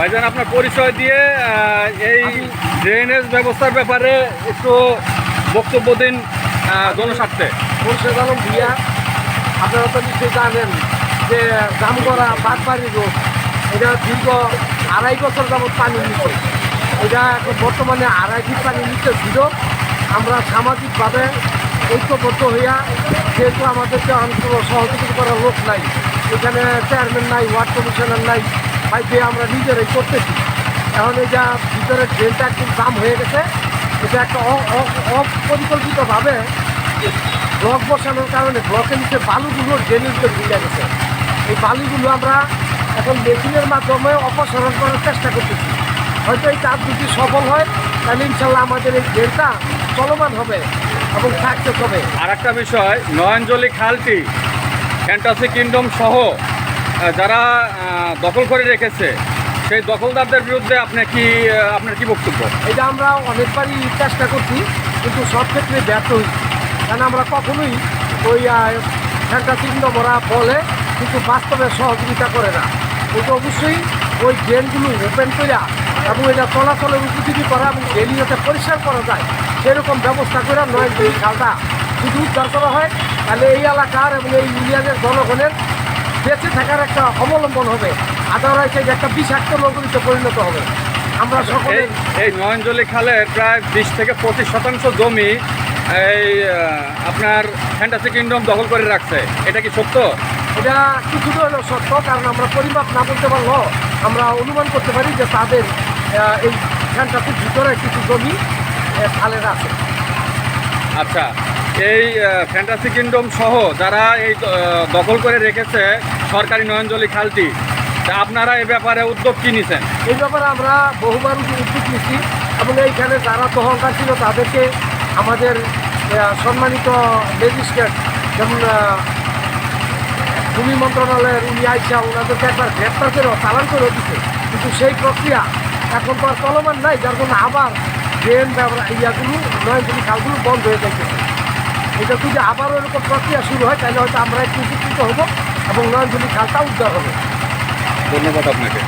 ভাইজান আপনার পরিচয় দিয়ে এই ড্রেনেজ ব্যবস্থার ব্যাপারে একটু বক্তব্য দিন জনস্বার্থে। মুর্শেদ আলম ভুইয়া। আপনারা তো নিশ্চয়ই জানেন যে জামগড়া বাগবাড়ি রোড, এটা দীর্ঘ 2.5 বছর যাবৎ পানি নিচ্ছে। এটা এখন বর্তমানে 2.5 ফিট পানি নিচ্ছে ছিল। আমরা সামাজিকভাবে ঐক্যবদ্ধ হইয়া, যেহেতু আমাদেরকে কোনো সহযোগিতা করার লোক নাই, এখানে চেয়ারম্যান নাই, ওয়ার্ড কমিশনার নাই, ভাই যে আমরা নিজেরাই করতেছি। এখন এটা ভিতরে ড্রেনটা একদম জাম হয়ে গেছে। এটা একটা অপরিকল্পিতভাবে ব্লক বসানোর কারণে ব্লকের নিচে বালুগুলো ড্রেনের ভিতরে ঢুকে গেছে। এই বালুগুলো আমরা এখন মেশিনের মাধ্যমে অপসারণ করার চেষ্টা করতেছি। হয়তো এই কাজ যদি সফল হয় তাহলে ইনশাল্লাহ আমাদের এই ড্রেনটা চলমান হবে এবং সাকসেস হবে। আর একটা বিষয়, নয়নজলি খালটি ফ্যান্টাসি কিংডম সহ যারা দখল করে রেখেছে সেই দখলদারদের বিরুদ্ধে আপনার কি বক্তব্য? এটা আমরা অনেকবারই চেষ্টা করছি, কিন্তু সব ক্ষেত্রে ব্যর্থ হয়েছি। কারণ আমরা কখনোই ওই ফ্যান্টাসি কিংডম ওরা বলে, কিন্তু বাস্তবে সহযোগিতা করে না। ওইটা অবশ্যই ওই ড্রেনগুলো ওপেন করে এবং এটা চলাচলের উপযোগী করা এবং ডেলি যাতে পরিষ্কার করা যায় সেরকম ব্যবস্থা করে নয়নজলি খালটা যদি উদ্ধার করা হয় তাহলে এই এলাকার এবং এই ইউনিয়নের জনগণের বেঁচে থাকার একটা অবলম্বন হবে। আদারওয়াইজ এটা একটা বিষাক্ত নগরীতে পরিণত হবে। আমরা সকলে এই নয়নজলি খালের প্রায় 20 থেকে 25% জমি এই আপনার ফ্যান্টাসি কিংডম দখল করে রাখছে, এটা কি সত্য? এটা কিছুটা হলেও সত্য, কারণ আমরা পরিমাপ না করতে পারলেও আমরা অনুমান করতে পারি যে তাদের এই ফ্যান্টাসির ভিতরে কিছু জমি খালের আছে। আচ্ছা, এই ফ্যান্টাসি কিংডম সহ যারা এই দখল করে রেখেছে সরকারি নয়নজলি খালটি, তা আপনারা এই ব্যাপারে উদ্যোগ কী নিছেন? এই ব্যাপারে আমরা বহুবার উদ্যোগ নিচ্ছি এবং এইখানে যারা দখলদার ছিল তাদেরকে আমাদের সম্মানিত ম্যাজিস্ট্রেট, যেমন ভূমি মন্ত্রণালয়ের উনি আইসা ওনাদেরকে একবার গ্রেপ্তার করেও চালান করে দিচ্ছে, কিন্তু সেই প্রক্রিয়া এখন তো আর চলমান নাই, যার জন্য আবার ড্রেন ইয়াগুলো নয়নজলি খালগুলো বন্ধ হয়ে যাইতেছে। এটা যদি আবারও এরকম প্রক্রিয়া শুরু হয় তাহলে হয়তো আমরা একটু উপকৃত হব এবং নয়নজলি খালটা উদ্ধার হবে। ধন্যবাদ আপনাকে।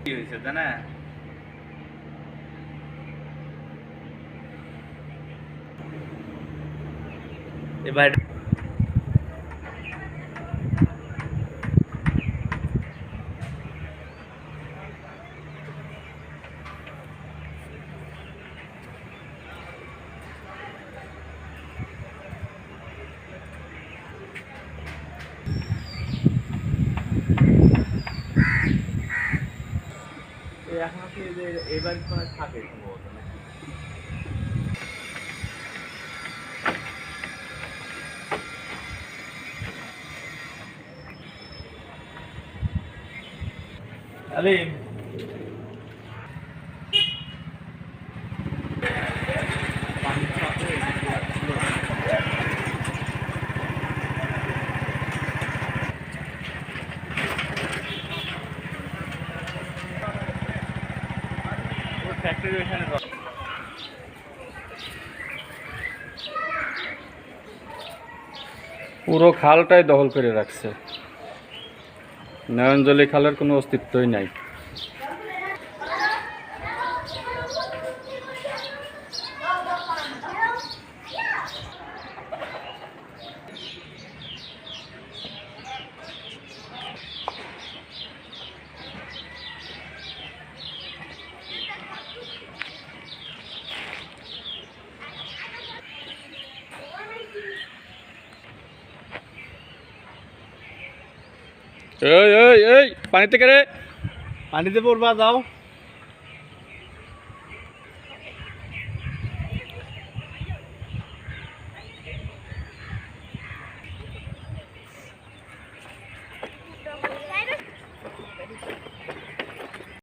কি হয়েছে জানা? এবার এখন কি এবার কোনো থাকে সম্ভবত নাকি? আলিম ফ্যাক্টরি ওখানে পুরো খালটাই দখল করে রাখছে, নয়নজলি খালের কোনো অস্তিত্বই নাই। এই পানিতে কেড়ে পানিতে পড়বা যাও।